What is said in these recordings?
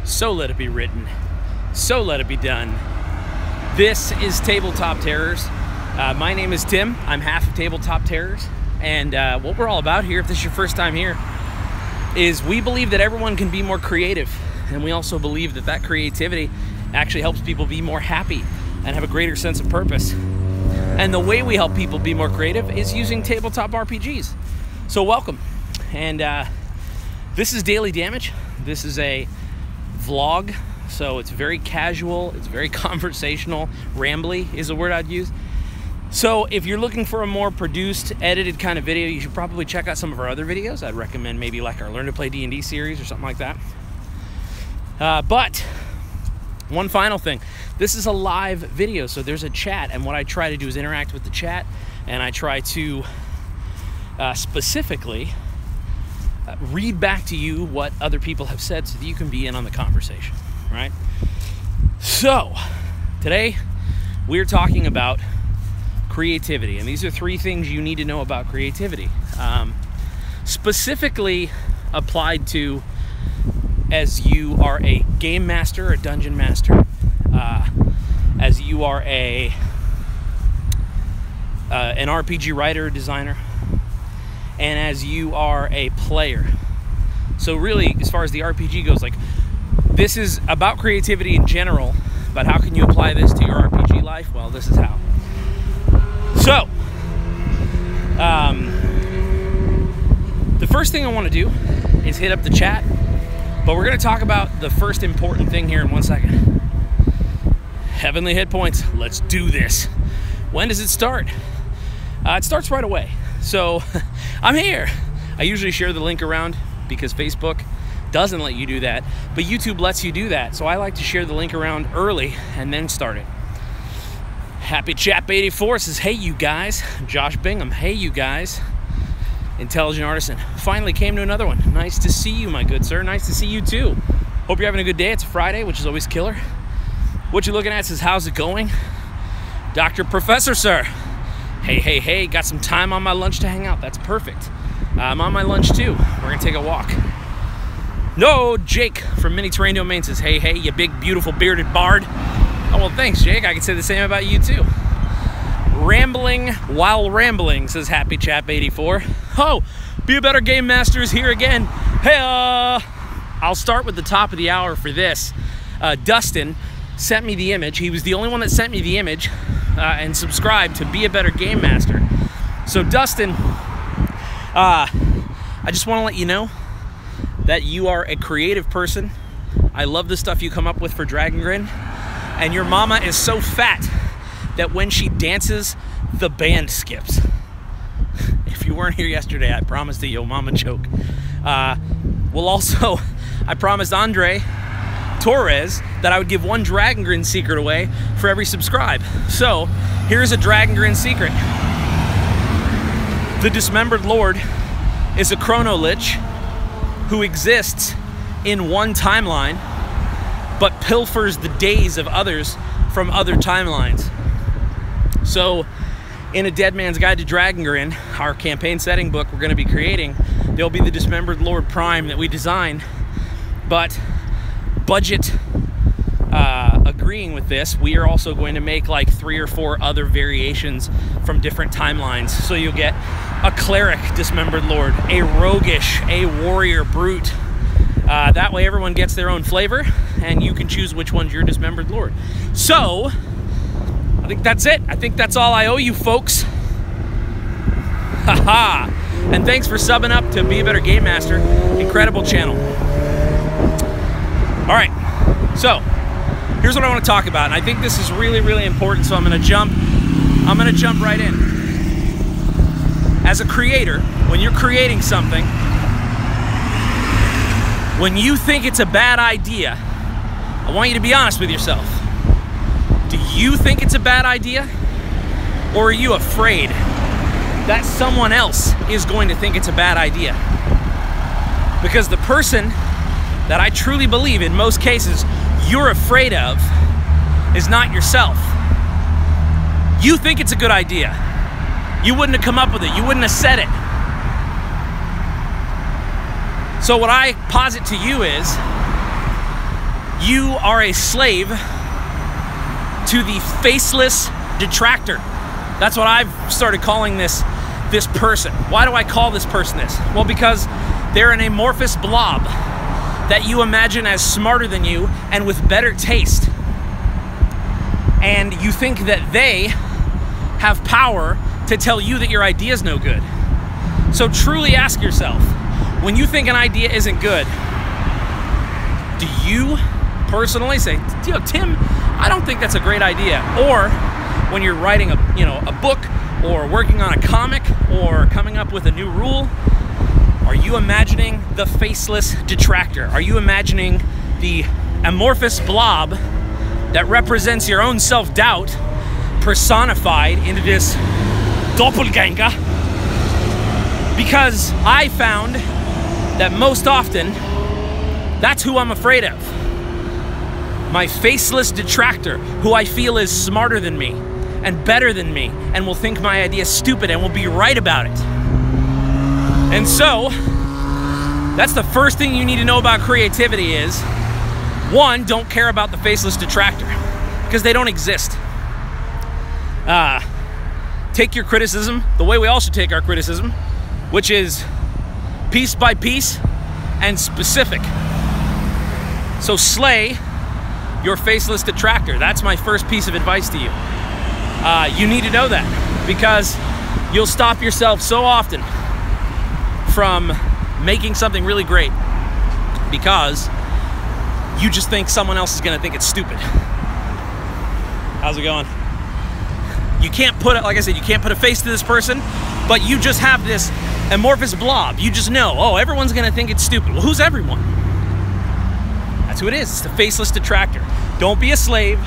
So let it be written. So let it be done. This is Tabletop Terrors. My name is Tim. I'm half of Tabletop Terrors. And what we're all about here, if this is your first time here, is we believe that everyone can be more creative. And we also believe that that creativity actually helps people be more happy and have a greater sense of purpose. And the way we help people be more creative is using tabletop RPGs. So welcome. And this is Daily Damage. This is a vlog, so it's very casual, it's very conversational. Rambly is a word I'd use. So if you're looking for a more produced, edited kind of video, you should probably check out some of our other videos. I'd recommend maybe like our Learn to Play D&D series or something like that. But one final thing, this is a live video, so there's a chat, and what I try to do is interact with the chat, and I try to specifically read back to you what other people have said so that you can be in on the conversation, right? So today we're talking about creativity, and these are 3 things you need to know about creativity, specifically applied to as you are a game master, a dungeon master, as you are an RPG writer or designer, and as you are a player. So really, as far as the RPG goes, like, this is about creativity in general, but how can you apply this to your RPG life? Well, this is how. So, the first thing I want to do is hit up the chat, but we're going to talk about the first important thing here in 1 second. Heavenly hit points. Let's do this. When does it start? It starts right away. So I'm here. I usually share the link around because Facebook doesn't let you do that, but YouTube lets you do that. So I like to share the link around early and then start it. Happy Chap 84 says, hey you guys. Josh Bingham, hey you guys. Intelligent Artisan, finally came to another one. Nice to see you, my good sir. Nice to see you too. Hope you're having a good day. It's a Friday, which is always killer. What you looking at says, how's it going? Dr. Professor, sir. Hey, got some time on my lunch to hang out. That's perfect. I'm on my lunch too. We're gonna take a walk. No, Jake from Mini Terrain Domain says, hey, you big, beautiful, bearded bard. Oh, well, thanks, Jake. I can say the same about you too. Rambling while rambling says Happy Chap 84. Oh, Be a Better Game Master is here again. Hey, I'll start with the top of the hour for this. Dustin sent me the image. He was the only one that sent me the image and subscribed to Be a Better Game Master. So Dustin, I just want to let you know that you are a creative person. I love the stuff you come up with for Dragon Grin, and your mama is so fat that when she dances, the band skips. If you weren't here yesterday, I promised a Yo Mama joke. Well, also, I promised Andre Torres that I would give 1 Dragon Grin secret away for every subscribe. So, here's a Dragon Grin secret. The Dismembered Lord is a Chrono Lich who exists in one timeline, but pilfers the days of others from other timelines. So, in A Dead Man's Guide to Dragon Grin, our campaign setting book we're going to be creating, there'll be the Dismembered Lord Prime that we designed, but budget agreeing with this, we are also going to make like 3 or 4 other variations from different timelines. So you'll get a cleric Dismembered Lord, a roguish, a warrior brute. That way everyone gets their own flavor, and you can choose which one's your Dismembered Lord. So, I think that's it. I think that's all I owe you folks. Haha! And thanks for subbing up to Be a Better Game Master. Incredible channel. Alright, so here's what I want to talk about, and I think this is really, really important, so I'm gonna jump right in. As a creator, when you're creating something, when you think it's a bad idea, I want you to be honest with yourself. Do you think it's a bad idea? Or are you afraid that someone else is going to think it's a bad idea? Because the person that I truly believe in most cases you're afraid of is not yourself. You think it's a good idea. You wouldn't have come up with it. You wouldn't have said it. So what I posit to you is You are a slave to the faceless detractor. That's what I've started calling this person. Why do I call this person this? Well, because they're an amorphous blob that you imagine as smarter than you and with better taste. And you think that they have power to tell you that your idea is no good. So truly ask yourself, when you think an idea isn't good, do you personally say, Tim, I don't think that's a great idea? Or when you're writing a book or working on a comic or coming up with a new rule, are you imagining the faceless detractor? Are you imagining the amorphous blob that represents your own self-doubt personified into this doppelganger? Because I found that most often, that's who I'm afraid of. My faceless detractor, who I feel is smarter than me and better than me and will think my idea is stupid and will be right about it. And so, that's the first thing you need to know about creativity is, one, don't care about the faceless detractor, because they don't exist. Take your criticism the way we all should take our criticism, which is piece by piece and specific. So slay your faceless detractor. That's my first piece of advice to you. You need to know that, because you'll stop yourself so often from making something really great because you just think someone else is going to think it's stupid. How's it going? You can't put it, like I said, you can't put a face to this person, but you just have this amorphous blob. You just know, oh, everyone's going to think it's stupid. Well, who's everyone? That's who it is. It's the faceless detractor. Don't be a slave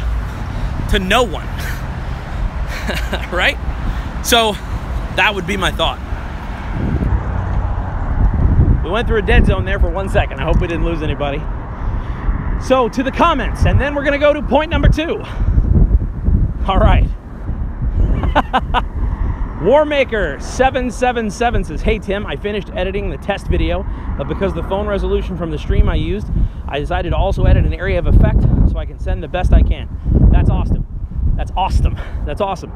to no one. Right? So that would be my thought. We went through a dead zone there for 1 second. I hope we didn't lose anybody. So to the comments, and then we're going to go to point number 2. All right. Warmaker777 says, hey Tim, I finished editing the test video, but because the phone resolution from the stream I used, I decided to also edit an area of effect so I can send the best I can. That's awesome. That's awesome. That's awesome.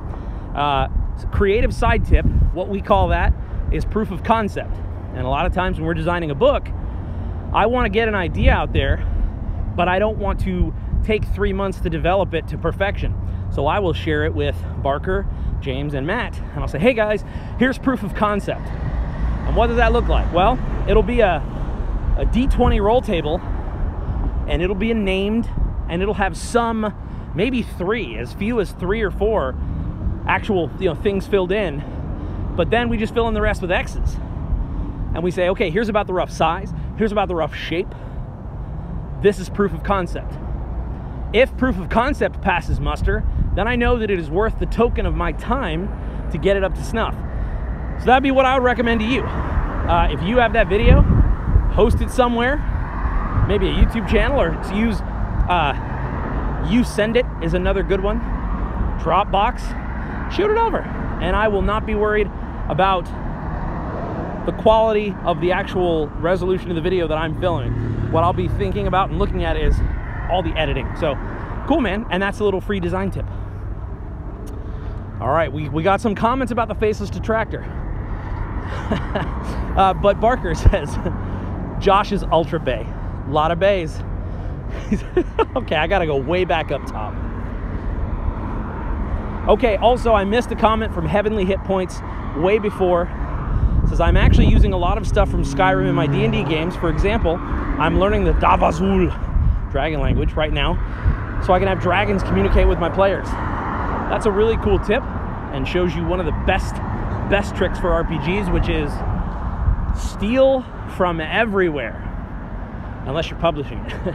Creative side tip, what we call that is proof of concept. And a lot of times when we're designing a book, I want to get an idea out there, but I don't want to take 3 months to develop it to perfection. So I will share it with Barker, James, and Matt, and I'll say, hey guys, here's proof of concept. And what does that look like? Well, it'll be a D20 roll table, and it'll be named, and it'll have some, maybe 3, as few as 3 or 4 actual things filled in, but then we just fill in the rest with X's. And we say, okay, here's about the rough size, here's about the rough shape. This is proof of concept. If proof of concept passes muster, then I know that it is worth the token of my time to get it up to snuff. So that'd be what I would recommend to you. If you have that video, host it somewhere, maybe a YouTube channel, or use You Send It is another good one. Dropbox, shoot it over. And I will not be worried about the quality of the actual resolution of the video that I'm filming. What I'll be thinking about and looking at is all the editing. So cool, man. And that's a little free design tip. All right, we got some comments about the faceless detractor. But Barker says, Josh is ultra bay. A lot of bays. Okay, I gotta go way back up top. Okay, also I missed a comment from Heavenly Hit Points way before. It says, I'm actually using a lot of stuff from Skyrim in my D&D games. For example, I'm learning the Davazul dragon language right now, so I can have dragons communicate with my players. That's a really cool tip and shows you one of the best tricks for RPGs, which is steal from everywhere, unless you're publishing it.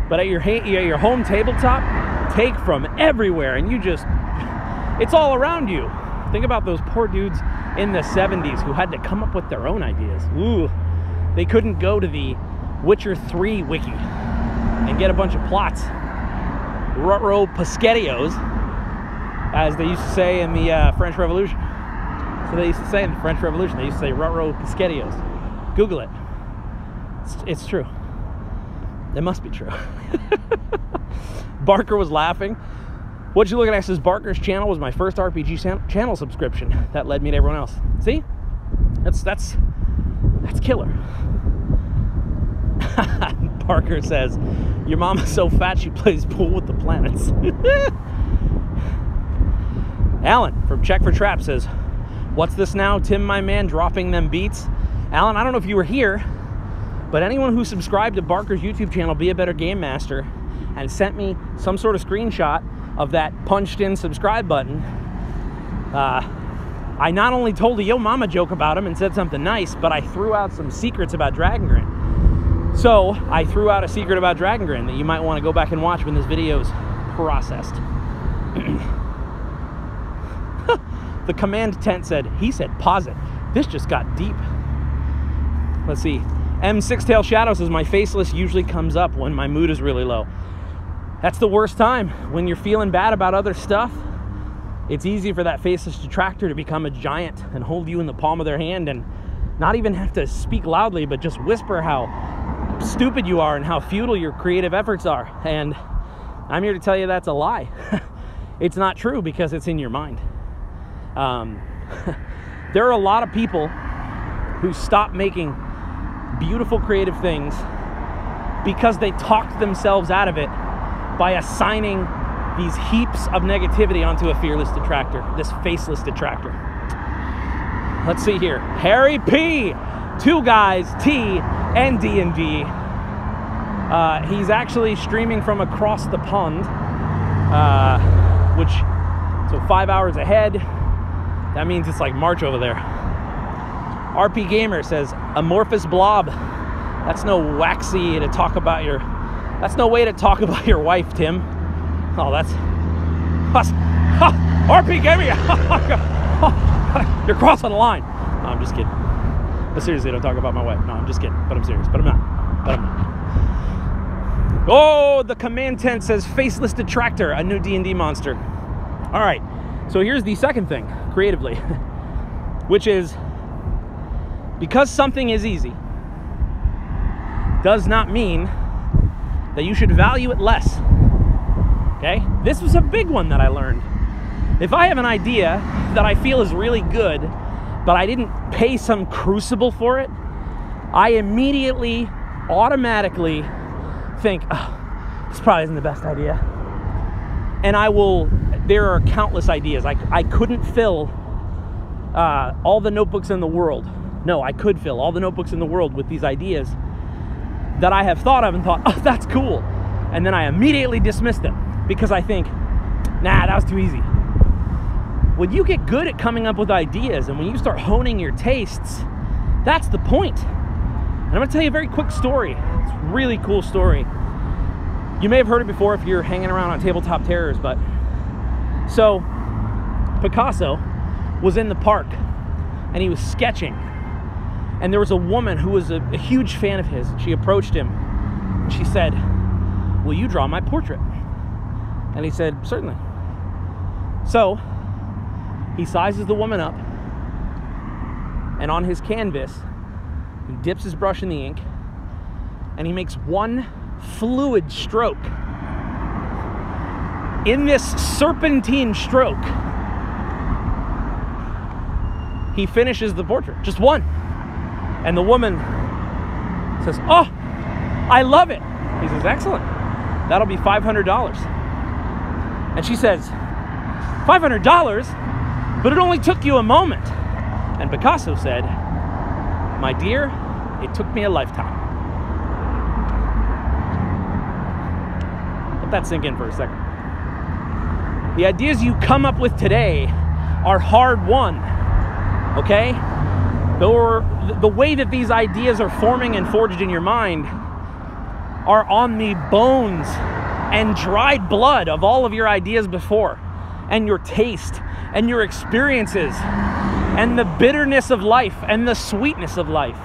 But at your home tabletop, take from everywhere, and you just, it's all around you. Think about those poor dudes in the 70s who had to come up with their own ideas. Ooh, they couldn't go to the Witcher 3 wiki and get a bunch of plots. Ruh-roh pesquetios, as they used to say in the French Revolution. So they used to say in the French Revolution, they used to say ruh-roh pesquetios. Google it. It's true. It must be true. Barker was laughing. What you looking at says Barker's channel was my first RPG channel subscription. That led me to everyone else. See? That's killer. Barker says, your mama's so fat she plays pool with the planets. Alan from Check for Trap says, what's this now? Tim, my man, dropping them beats. Alan, I don't know if you were here, but anyone who subscribed to Barker's YouTube channel, Be a Better Game Master, and sent me some sort of screenshot of that punched in subscribe button, I not only told a yo mama joke about him and said something nice, but I threw out some secrets about Dragon Grin. So I threw out a secret about Dragon Grin that you might want to go back and watch when this video's processed. The command tent said, he said, pause it. This just got deep. Let's see. M6tail Shadow says, my faceless usually comes up when my mood is really low. That's the worst time. When you're feeling bad about other stuff, it's easy for that faceless detractor to become a giant and hold you in the palm of their hand and not even have to speak loudly, but just whisper how stupid you are and how futile your creative efforts are. And I'm here to tell you that's a lie. It's not true because it's in your mind. There are a lot of people who stop making beautiful creative things because they talked themselves out of it by assigning these heaps of negativity onto a fearless detractor, this faceless detractor. Let's see here. Harry P, two guys, T and D&D. He's actually streaming from across the pond, so 5 hours ahead. That means it's like March over there. RP Gamer says, amorphous blob. That's no waxy to talk about your, that's no way to talk about your wife, Tim. Oh, that's RP Gamer. You're crossing the line. No, I'm just kidding. But seriously, don't talk about my wife. No, I'm just kidding. But I'm serious. But I'm not. Oh, the command tent says faceless detractor, a new D&D monster. All right. So here's the second thing, creatively, which is because something is easy does not mean that you should value it less. Okay? This was a big one that I learned. If I have an idea that I feel is really good, but I didn't pay some crucible for it, I immediately, automatically think, oh, this probably isn't the best idea. And there are countless ideas. I couldn't fill all the notebooks in the world. No, I could fill all the notebooks in the world with these ideas that I have thought of and thought, oh, that's cool. And then I immediately dismiss them because I think, nah, that was too easy. When you get good at coming up with ideas and when you start honing your tastes, that's the point. And I'm gonna tell you a very quick story. It's a really cool story. You may have heard it before if you're hanging around on Tabletop Terrors, but so Picasso was in the park and he was sketching, and there was a woman who was a huge fan of his. She approached him and she said, will you draw my portrait? And he said, certainly. So he sizes the woman up, and on his canvas he dips his brush in the ink and he makes one fluid stroke. In this serpentine stroke, he finishes the portrait, just one. And the woman says, oh, I love it. He says, excellent. That'll be $500. And she says, $500? But it only took you a moment. And Picasso said, my dear, it took me a lifetime. Let that sink in for a second. The ideas you come up with today are hard won, okay? The way that these ideas are forming and forged in your mind are on the bones and dried blood of all of your ideas before, and your taste, and your experiences, and the bitterness of life, and the sweetness of life.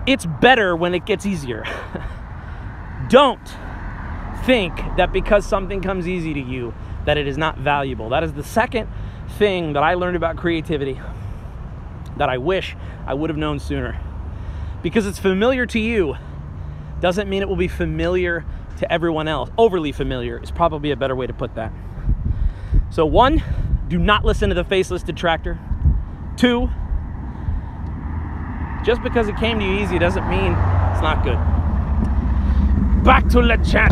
It's better when it gets easier. Don't think that because something comes easy to you, that it is not valuable. That is the second thing that I learned about creativity that I wish I would have known sooner. Because it's familiar to you, doesn't mean it will be familiar to everyone else. Overly familiar is probably a better way to put that. So 1, do not listen to the faceless detractor. 2, just because it came to you easy doesn't mean it's not good. Back to the chat.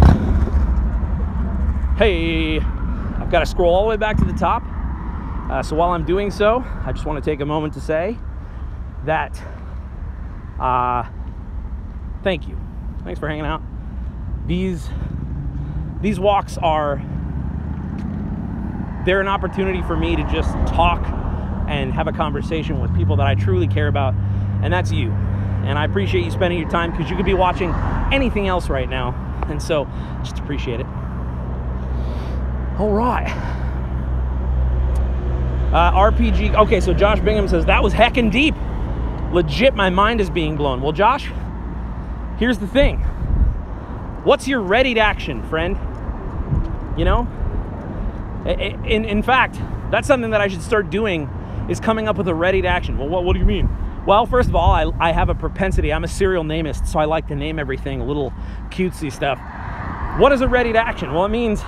Hey, I've got to scroll all the way back to the top. So while I'm doing so, I just want to take a moment to say that thank you. Thanks for hanging out. These walks they're an opportunity for me to just talk and have a conversation with people that I truly care about, and that's you. And I appreciate you spending your time, because you could be watching anything else right now, and so just appreciate it. All right. RPG. Okay, so Josh Bingham says, that was heckin' deep. Legit, my mind is being blown. Well, Josh, here's the thing. What's your ready to action, friend? You know? In fact, that's something that I should start doing, is coming up with a ready to action. Well, what do you mean? Well, first of all, I have a propensity. I'm a serial namist, so I like to name everything, a little cutesy stuff. What is a ready to action? Well, it means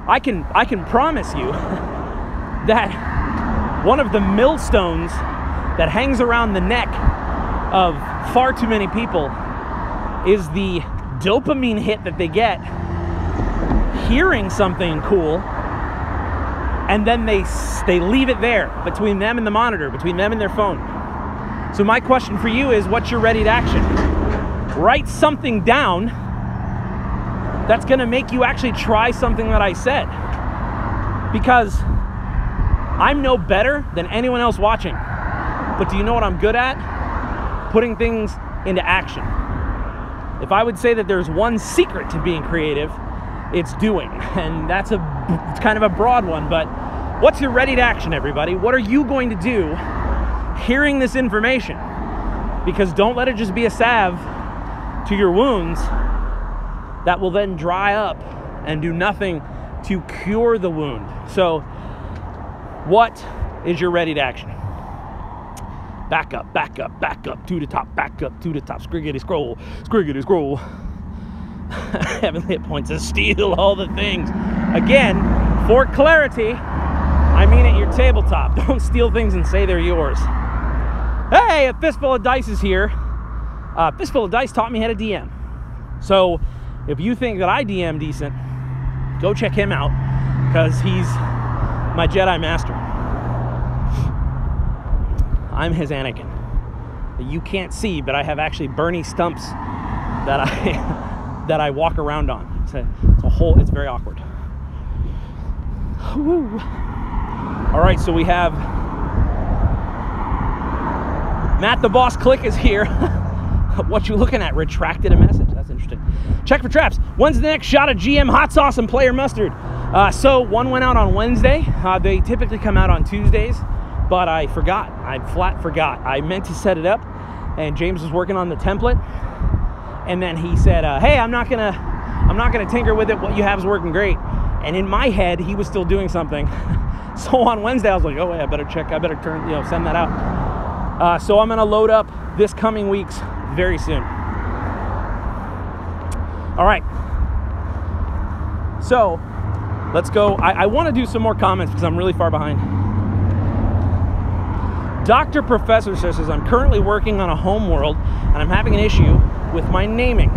I can promise you that one of the millstones that hangs around the neck of far too many people is the dopamine hit that they get hearing something cool, and then they leave it there between them and the monitor, between them and their phone. So my question for you is, what's your ready to action? Write something down that's going to make you actually try something that I said, because I'm no better than anyone else watching. But do you know what I'm good at? Putting things into action. If I would say that there's one secret to being creative, it's doing. And it's kind of a broad one, but what's your ready to action, everybody? What are you going to do hearing this information? Because don't let it just be a salve to your wounds that will then dry up and do nothing to cure the wound. So what is your ready to action? Back up, back up, back up to the top, back up to the top. Scriggity scroll, scriggity scroll. Heavenly hit points to steal all the things. Again, for clarity, I mean at your tabletop. Don't steal things and say they're yours. Hey, a fistful of dice is here. Fistful of Dice taught me how to DM. So if you think that I DM decent, go check him out, because he's my Jedi Master. I'm his Anakin. You can't see, but I have actually Bernie stumps that I walk around on. It's very awkward. Woo. All right, so we have Matt the Boss Click is here. What you looking at? Retracted a message. That's interesting. Check for traps. When's the next shot of GM hot sauce and player mustard? So one went out on Wednesday. They typically come out on Tuesdays, but I forgot. I flat forgot. I meant to set it up, and James was working on the template, and then he said, "Hey, I'm not gonna tinker with it. What you have is working great." And in my head, he was still doing something. So on Wednesday, I was like, "Oh wait, I better send that out." So I'm gonna load up this coming week's very soon. All right. So let's go. I want to do some more comments because I'm really far behind. Dr. Professor says, I'm currently working on a home world and I'm having an issue with my naming.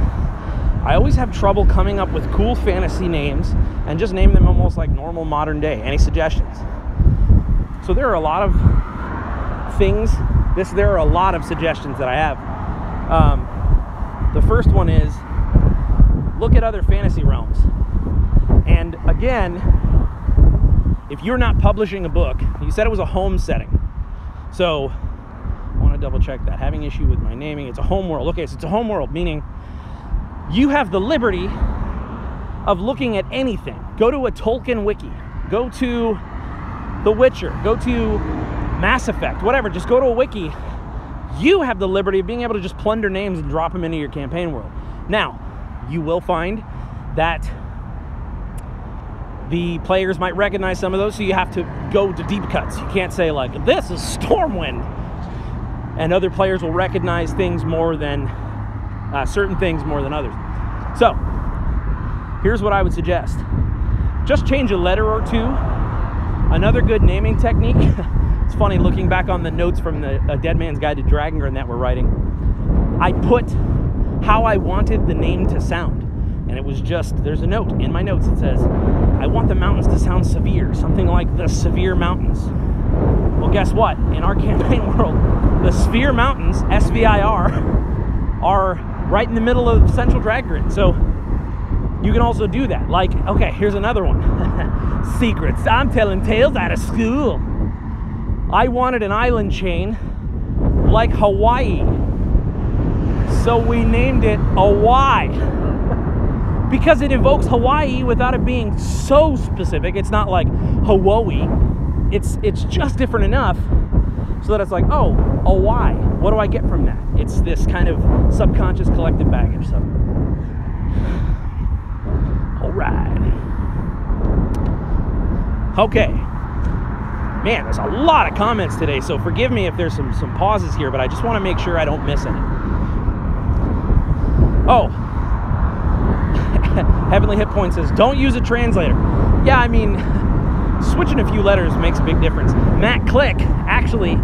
I always have trouble coming up with cool fantasy names and just name them almost like normal modern day. Any suggestions? So there are a lot of things. There are a lot of suggestions that I have. The first one is look at other fantasy realms. And again, if you're not publishing a book, you said it was a home setting. So I want to double check that. Having issue with my naming. It's a home world. Okay, so it's a home world, meaning you have the liberty of looking at anything. Go to a Tolkien wiki. Go to The Witcher. Go to Mass Effect. Whatever. Just go to a wiki. You have the liberty of being able to just plunder names and drop them into your campaign world. Now, you will find that the players might recognize some of those, so you have to go to deep cuts. You can't say like, this is Stormwind. And other players will recognize things more than certain things more than others. So here's what I would suggest. Just change a letter or two. Another good naming technique. It's funny looking back on the notes from the Dead Man's Guide to Dragongrn that we're writing. I put how I wanted the name to sound. And it was just, there's a note in my notes that says, I want the mountains to sound severe, something like the Severe Mountains. Well, guess what? In our campaign world, the Sphere Mountains, S-V-I-R, are right in the middle of Central Dragongrn. So you can also do that. Like, okay, here's another one. Secrets. I'm telling tales out of school. I wanted an island chain like Hawaii. So we named it Hawaii. Because it evokes Hawaii without it being so specific. It's not like Hawaii. It's just different enough so that it's like, oh, Hawaii. What do I get from that? It's this kind of subconscious collective baggage. So, all right. Okay. Man, there's a lot of comments today, so forgive me if there's some pauses here, but I just want to make sure I don't miss any. Oh. Heavenly Hit Point says, don't use a translator. Yeah, I mean, switching a few letters makes a big difference. Matt Click, actually,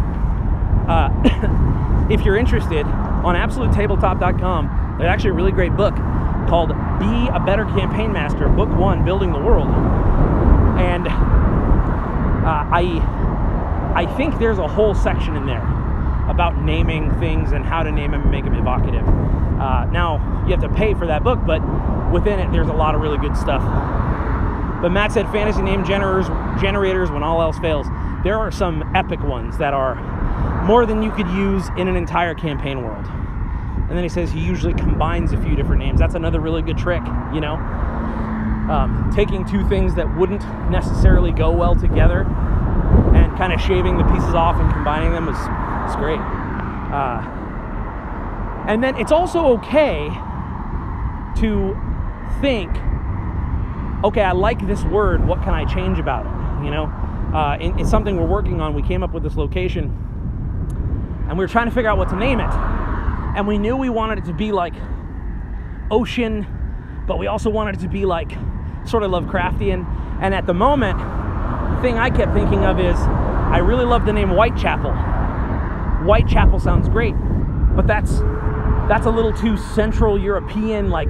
if you're interested, on absolutetabletop.com, there's actually a really great book called Be a Better Campaign Master, Book 1, Building the World. And I think there's a whole section in there about naming things and how to name them and make them evocative. Now, you have to pay for that book, but within it, there's a lot of really good stuff. But Matt said fantasy name generators when all else fails. There are some epic ones that are more than you could use in an entire campaign world. And then he says he usually combines a few different names. That's another really good trick, you know? Taking two things that wouldn't necessarily go well together and kind of shaving the pieces off and combining them is great. And then it's also okay to think, okay, I like this word, what can I change about it? You know, it's something we're working on. We came up with this location and we were trying to figure out what to name it. And we knew we wanted it to be like ocean, but we also wanted it to be like sort of Lovecraftian. And at the moment, the thing I kept thinking of is, I really love the name Whitechapel. Whitechapel sounds great, but that's a little too Central European, like,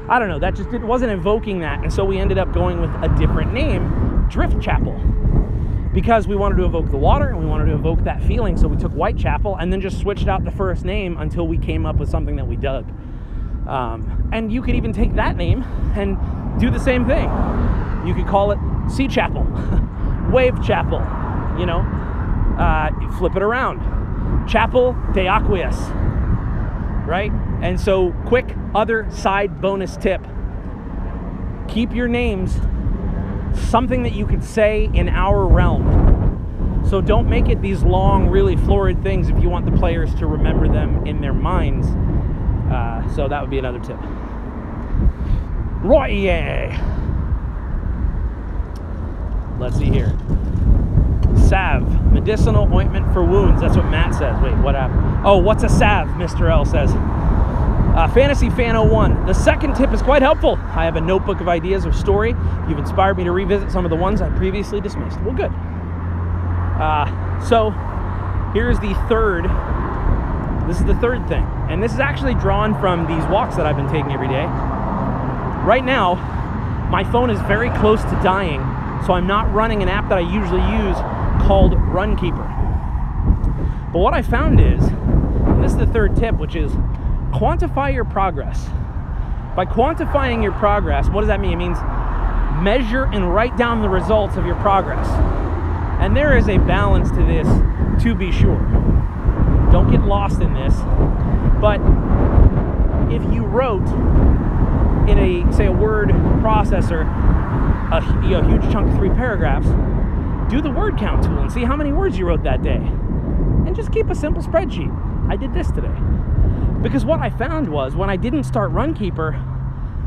I don't know, that just, it wasn't evoking that. And so we ended up going with a different name, Drift Chapel, because we wanted to evoke the water and we wanted to evoke that feeling. So we took Whitechapel and then just switched out the first name until we came up with something that we dug. And you could even take that name and do the same thing. You could call it Sea Chapel, Wave Chapel, you know, flip it around. Chapel de Aqueous, right? And so, quick other side bonus tip. Keep your names something that you could say in our realm. So don't make it these long, really florid things if you want the players to remember them in their minds. So that would be another tip. Right, yeah. Let's see here. Salve, medicinal ointment for wounds. That's what Matt says. Wait, what happened? Oh, what's a salve? Mr. L says. Fantasy Fan 01. The second tip is quite helpful. I have a notebook of ideas of story. You've inspired me to revisit some of the ones I previously dismissed. Well, good. So here's the third. This is the third thing. And this is actually drawn from these walks that I've been taking every day. Right now, my phone is very close to dying, so I'm not running an app that I usually use called Runkeeper. But what I found is, and this is the third tip, which is quantify your progress. By quantifying your progress, what does that mean? It means measure and write down the results of your progress. And there is a balance to this, to be sure. Don't get lost in this. But if you wrote in a, say, a word processor, a huge chunk of 3 paragraphs, do the word count tool and see how many words you wrote that day. And just keep a simple spreadsheet. I did this today. Because what I found was, when I didn't start Runkeeper,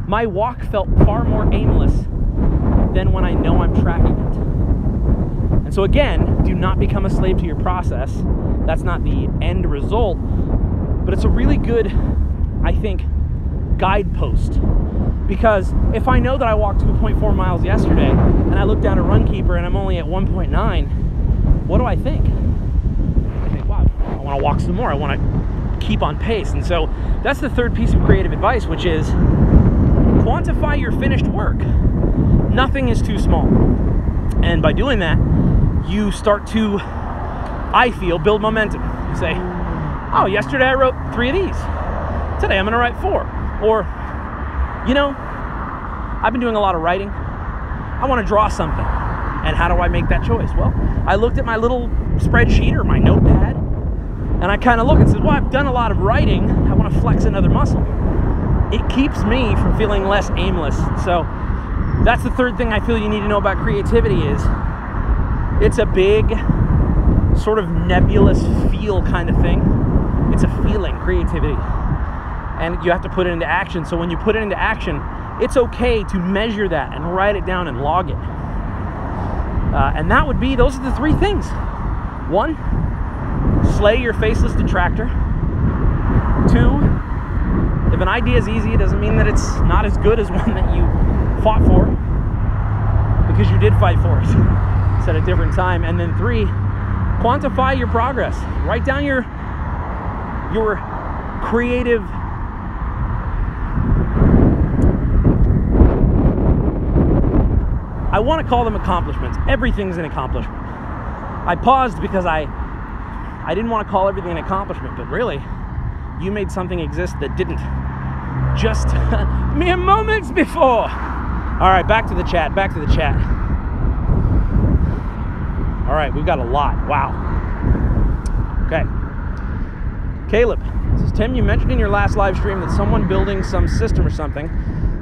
my walk felt far more aimless than when I know I'm tracking it. And so again, do not become a slave to your process. That's not the end result, but it's a really good I think, guidepost. Because if I know that I walked 2.4 miles yesterday and I look down at Runkeeper and I'm only at 1.9, what do I think? I think, wow, I want to walk some more. I want to keep on pace. And so that's the third piece of creative advice, which is quantify your finished work. Nothing is too small. And by doing that, you start to, I feel, build momentum. You say, oh, yesterday I wrote 3 of these. Today I'm going to write 4. Or, you know, I've been doing a lot of writing. I want to draw something. And how do I make that choice? Well, I looked at my little spreadsheet or my notepad, and I kind of look and said, well, I've done a lot of writing. I want to flex another muscle. It keeps me from feeling less aimless. So that's the third thing I feel you need to know about creativity is it's a big sort of nebulous feel kind of thing. It's a feeling, creativity. And you have to put it into action. So when you put it into action, it's okay to measure that and write it down and log it. And that would be, those are the 3 things. 1, slay your faceless detractor. 2, if an idea is easy, it doesn't mean that it's not as good as one that you fought for, because you did fight for it. It's at a different time. And then 3, quantify your progress. Write down your creative I want to call them accomplishments. Everything's an accomplishment. I paused because I didn't want to call everything an accomplishment, but really, you made something exist that didn't just mere moments before. All right, back to the chat, back to the chat. All right, we've got a lot. Wow. Okay. Caleb says, Tim, you mentioned in your last live stream that someone building some system or something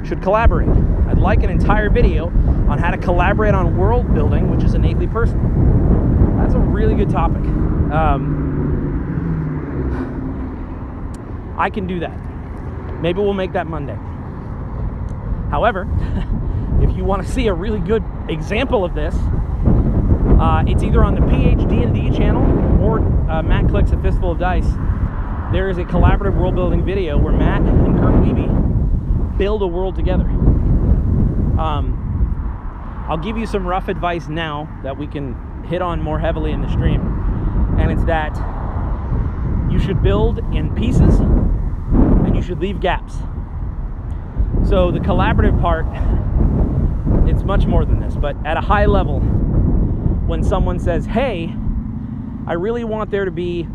should collaborate. I'd like an entire video on how to collaborate on world building, which is innately personal. That's a really good topic. I can do that. Maybe we'll make that Monday. However, if you want to see a really good example of this, it's either on the PhD&D channel or Matt Clicks A Fistful of Dice. There is a collaborative world building video where Matt and Kurt Wiebe build a world together. I'll give you some rough advice now that we can hit on more heavily in the stream, and it's that you should build in pieces and you should leave gaps. So the collaborative part, it's much more than this, but at a high level, when someone says, hey, I really want there to be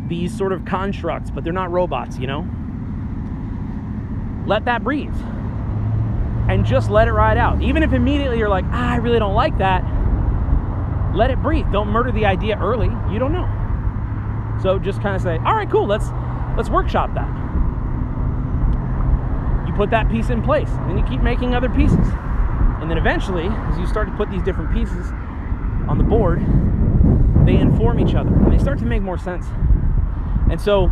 these sort of constructs, but they're not robots, you know? Let that breathe. And just let it ride out. Even if immediately you're like, I really don't like that, let it breathe. Don't murder the idea early. You don't know. So just kind of say, all right, cool, let's workshop that. You put that piece in place, and then you keep making other pieces. And then eventually, as you start to put these different pieces on the board, they inform each other, and they start to make more sense. And so,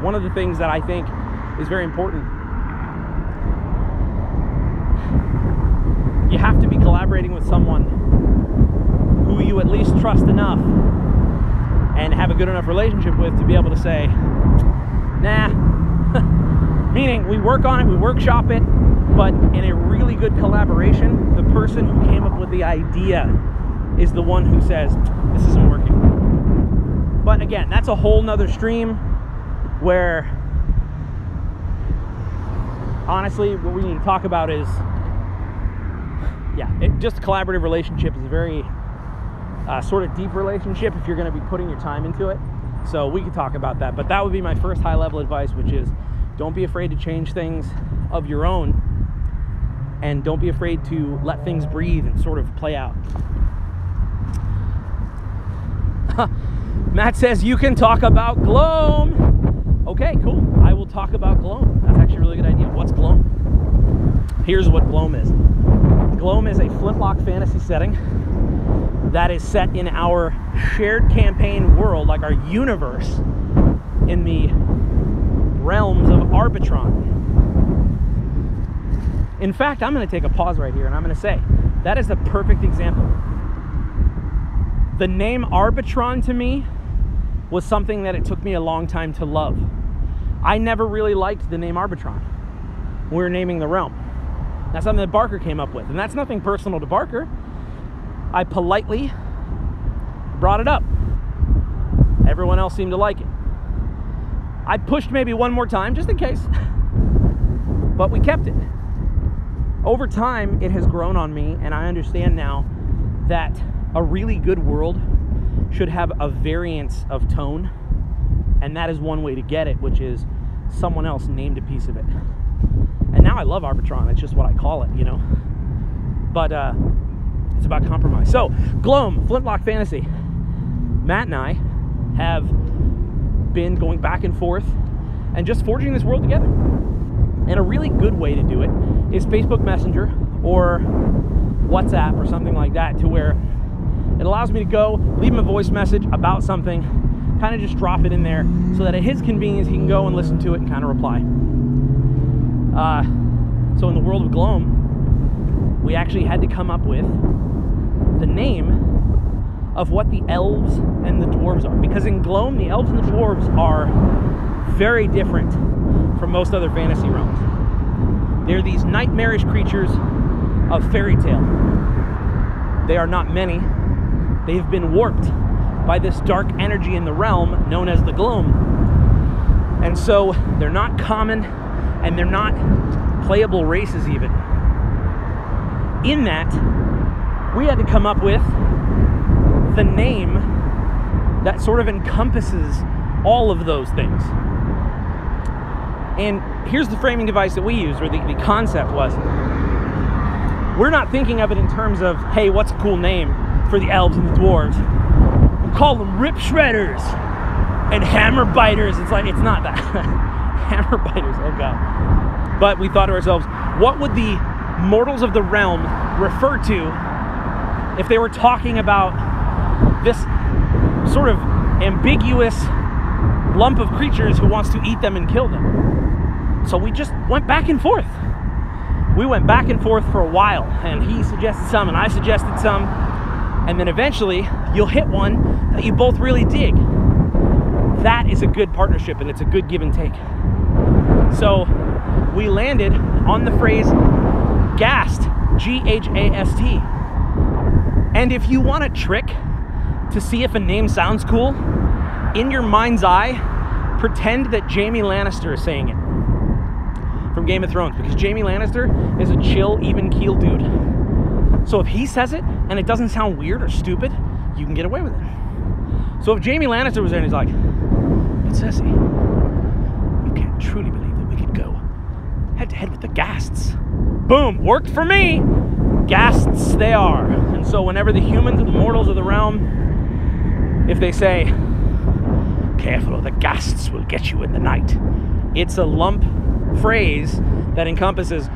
one of the things that I think is very important, you have to be collaborating with someone who you at least trust enough and have a good enough relationship with to be able to say, nah. Meaning, we work on it, we workshop it, but in a really good collaboration, the person who came up with the idea is the one who says, this isn't working. But again, that's a whole nother stream where, honestly, what we need to talk about is, just a collaborative relationship is a very sort of deep relationship if you're going to be putting your time into it. So we could talk about that, but that would be my first high-level advice, which is don't be afraid to change things of your own, and don't be afraid to let things breathe and sort of play out. Matt says you can talk about Gloam. Okay, cool. I will talk about Gloam. That's actually a really good idea. What's Gloam? Here's what Gloam is. Gloam is a flintlock fantasy setting that is set in our shared campaign world, like our universe, in the realms of Arbitron. In fact, I'm going to take a pause right here and I'm going to say that is the perfect example. The name Arbitron to me was something that it took me a long time to love. I never really liked the name Arbitron when we were naming the realm. That's something that Barker came up with, and that's nothing personal to Barker. I politely brought it up. Everyone else seemed to like it. I pushed maybe one more time, just in case, but we kept it. Over time, it has grown on me, and I understand now that a really good world should have a variance of tone, and that is one way to get it, which is someone else named a piece of it. And now I love Arbitron. It's just what I call it, you know. But it's about compromise. So, Gloam, Flintlock Fantasy. Matt and I have been going back and forth and just forging this world together. And a really good way to do it is Facebook Messenger or WhatsApp or something like that, to where it allows me to go leave him a voice message about something, kind of just drop it in there so that at his convenience he can go and listen to it and kind of reply. So in the world of Gloam, we actually had to come up with the name of what the elves and the dwarves are, because in Gloam the elves and the dwarves are very different from most other fantasy realms. They're these nightmarish creatures of fairy tale. They are not many. They've been warped by this dark energy in the realm known as the Gloam. And so they're not common, and they're not playable races even. In that, we had to come up with the name that sort of encompasses all of those things. And here's the framing device that we used, or the concept was, we're not thinking of it in terms of, hey, what's a cool name for the elves and the dwarves? We call them Rip Shredders and Hammer Biters. It's like, it's not that. Hammer Biters, oh God. But we thought to ourselves, what would the mortals of the realm refer to if they were talking about this sort of ambiguous lump of creatures who wants to eat them and kill them? So we just went back and forth. We went back and forth for a while, and he suggested some and I suggested some, and then eventually you'll hit one that you both really dig. That is a good partnership, and it's a good give and take. So we landed on the phrase Ghast, G-H-A-S-T. And if you want a trick to see if a name sounds cool, in your mind's eye, pretend that Jaime Lannister is saying it from Game of Thrones, because Jaime Lannister is a chill, even-keeled dude. So if he says it and it doesn't sound weird or stupid, you can get away with it. So if Jaime Lannister was there and he's like, but Cersei, you can't truly believe that we could go head-to-head with the Ghasts. Boom, worked for me. Ghasts they are. And so whenever the humans and the mortals of the realm, if they say, careful or the Ghasts will get you in the night, it's a lump phrase that encompasses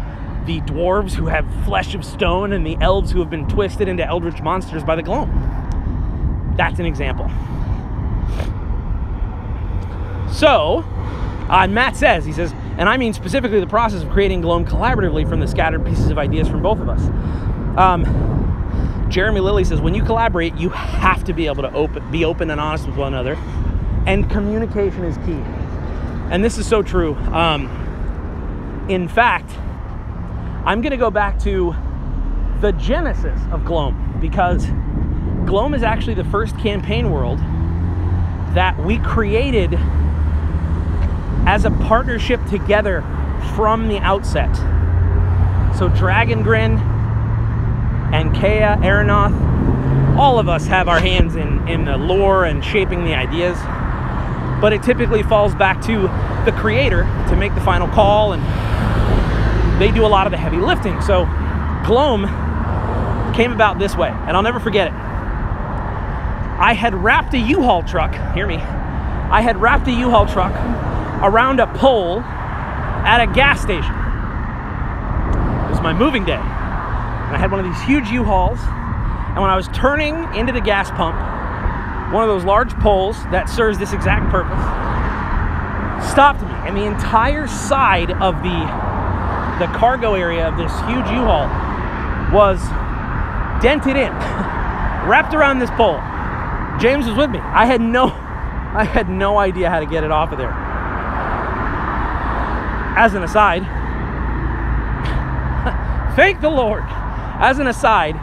the dwarves who have flesh of stone and the elves who have been twisted into eldritch monsters by the Gloam. That's an example. So, Matt says, he says, and I mean specifically the process of creating Gloam collaboratively from the scattered pieces of ideas from both of us. Jeremy Lilly says, when you collaborate, you have to be able to be open and honest with one another, and communication is key. And this is so true. In fact, I'm going to go back to the genesis of Gloam, because Gloam is actually the first campaign world that we created as a partnership together from the outset. So Dragongrin and Kea, Aeronoth, all of us have our hands in the lore and shaping the ideas, but it typically falls back to the creator to make the final call, and they do a lot of the heavy lifting. So Gloam came about this way, and I'll never forget it. I had wrapped a U-Haul truck, hear me, I had wrapped a U-Haul truck around a pole at a gas station. It was my moving day. And I had one of these huge U-Hauls, and when I was turning into the gas pump, one of those large poles that serves this exact purpose stopped me, and the entire side of the cargo area of this huge U-Haul was dented in, wrapped around this pole. James was with me. I had no idea how to get it off of there. as an aside, thank the Lord, as an aside,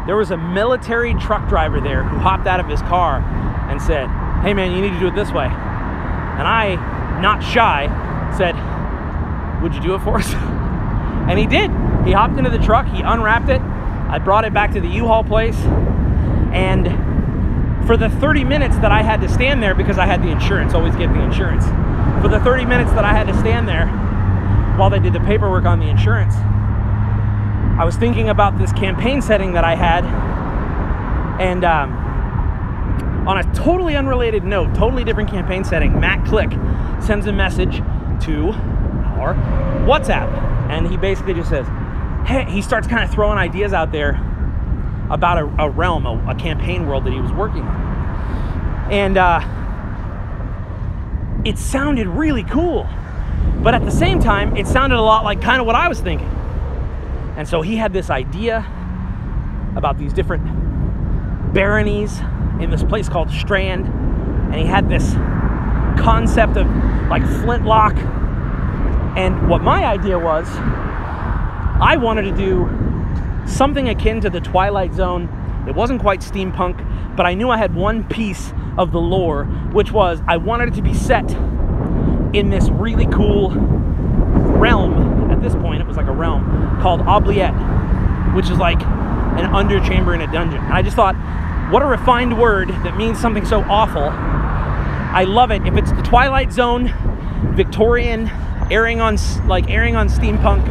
there was a military truck driver there who hopped out of his car and said, hey man, you need to do it this way. And I, not shy, said, would you do it for us? And he did. He hopped into the truck, he unwrapped it, I brought it back to the U-Haul place, and for the 30 minutes that I had to stand there, because I had the insurance, always get the insurance, for the 30 minutes that I had to stand there while they did the paperwork on the insurance, I was thinking about this campaign setting that I had, and on a totally unrelated note, totally different campaign setting, Matt Click sends a message to our WhatsApp, and he basically just says, hey, he starts kind of throwing ideas out there about a realm, a campaign world that he was working on. And it sounded really cool, but at the same time, it sounded a lot like kind of what I was thinking. And so he had this idea about these different baronies in this place called Strand, and he had this concept of like Flintlock. And what my idea was, I wanted to do something akin to the Twilight Zone. It wasn't quite steampunk, but I knew I had one piece of the lore, which was I wanted it to be set in this really cool realm. At this point, it was like a realm called Oubliette, which is like an underchamber in a dungeon. And I just thought, what a refined word that means something so awful. I love it. If it's the Twilight Zone, Victorian, airing on steampunk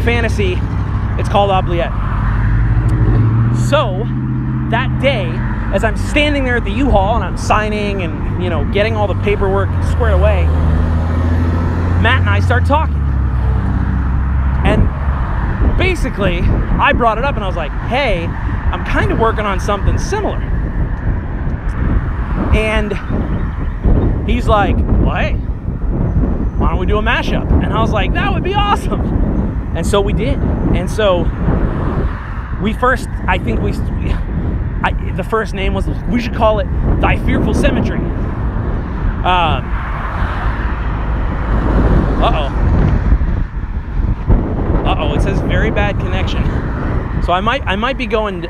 fantasy, it's called Oubliette. So that day, as I'm standing there at the U-Haul and I'm signing and, you know, getting all the paperwork squared away, Matt and I start talking. And basically, I brought it up and I was like, hey, I'm kind of working on something similar. And he's like, well, hey, why don't we do a mashup? And I was like, that would be awesome. And so we did. And so we first, the first name was, we should call it Thy Fearful Symmetry. Uh-oh, it says very bad connection. So I might be going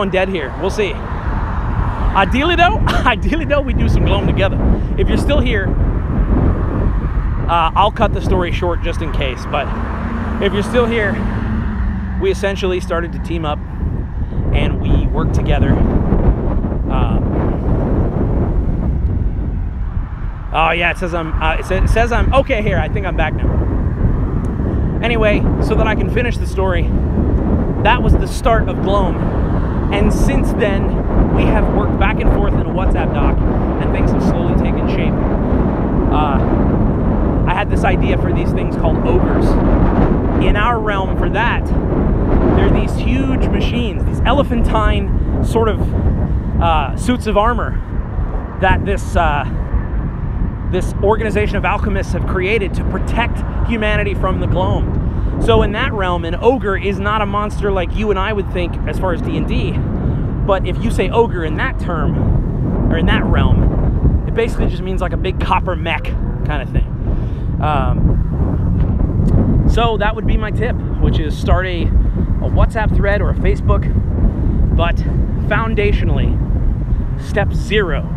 dead here. We'll see. Ideally though, we do some gloam together. If you're still here, I'll cut the story short just in case, but if you're still here, we essentially started to team up and we worked together. Oh yeah, it says I'm okay here. I think I'm back now. Anyway, so that I can finish the story, that was the start of Gloam, and since then we have worked back and forth in a WhatsApp doc, and things have slowly taken shape. I had this idea for these things called ogres. In our realm, for that, they're these huge machines, these elephantine sort of suits of armor that this organization of alchemists have created to protect humanity from the Gloam. So in that realm, an ogre is not a monster like you and I would think as far as D&D, but if you say ogre in that term, or in that realm, it basically just means like a big copper mech kind of thing. So that would be my tip, which is start a WhatsApp thread or a Facebook, but foundationally, step 0,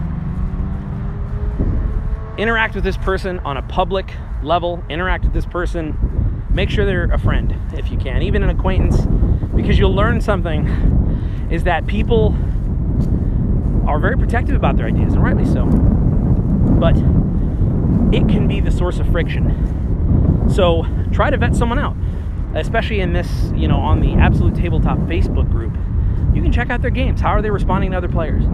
interact with this person on a public level, interact with this person, make sure they're a friend if you can, even an acquaintance, because you'll learn something is that people are very protective about their ideas, and rightly so, but it can be the source of friction. So try to vet someone out, especially in this, you know, on the Absolute Tabletop Facebook group. You can check out their games. How are they responding to other players?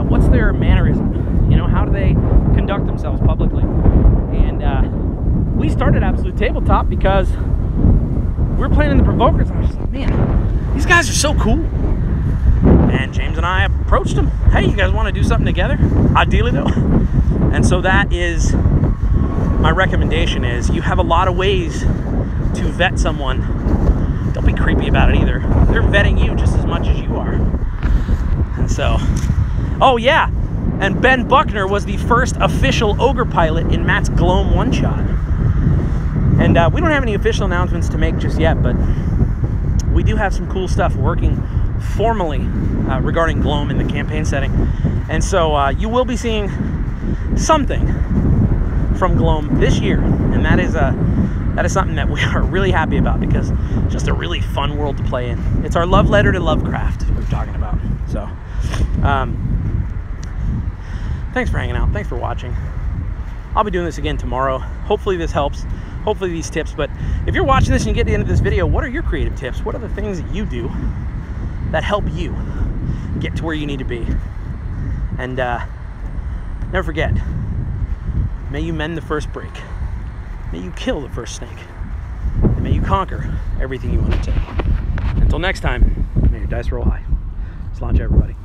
What's their mannerism? You know, how do they conduct themselves publicly? And we started Absolute Tabletop because we were playing in the Provokers, and I was just like, man, these guys are so cool. And James and I approached them. Hey, you guys want to do something together? Ideally though. And so that is my recommendation, is you have a lot of ways to vet someone. Don't be creepy about it either. They're vetting you just as much as you are. And so, oh yeah, And Ben Buckner was the first official ogre pilot in Matt's Gloam one-shot. And we don't have any official announcements to make just yet, but we do have some cool stuff working formally regarding Gloam in the campaign setting. And so you will be seeing something from Gloam this year, and that is something that we are really happy about, because it's just a really fun world to play in. It's our love letter to Lovecraft we're talking about. So thanks for hanging out. Thanks for watching. I'll be doing this again tomorrow. Hopefully this helps. Hopefully these tips. But if you're watching this and you get to the end of this video, what are your creative tips? What are the things that you do that help you get to where you need to be? And never forget, may you mend the first break. May you kill the first snake. And may you conquer everything you want to take. Until next time, may your dice roll high. Let's launch, everybody.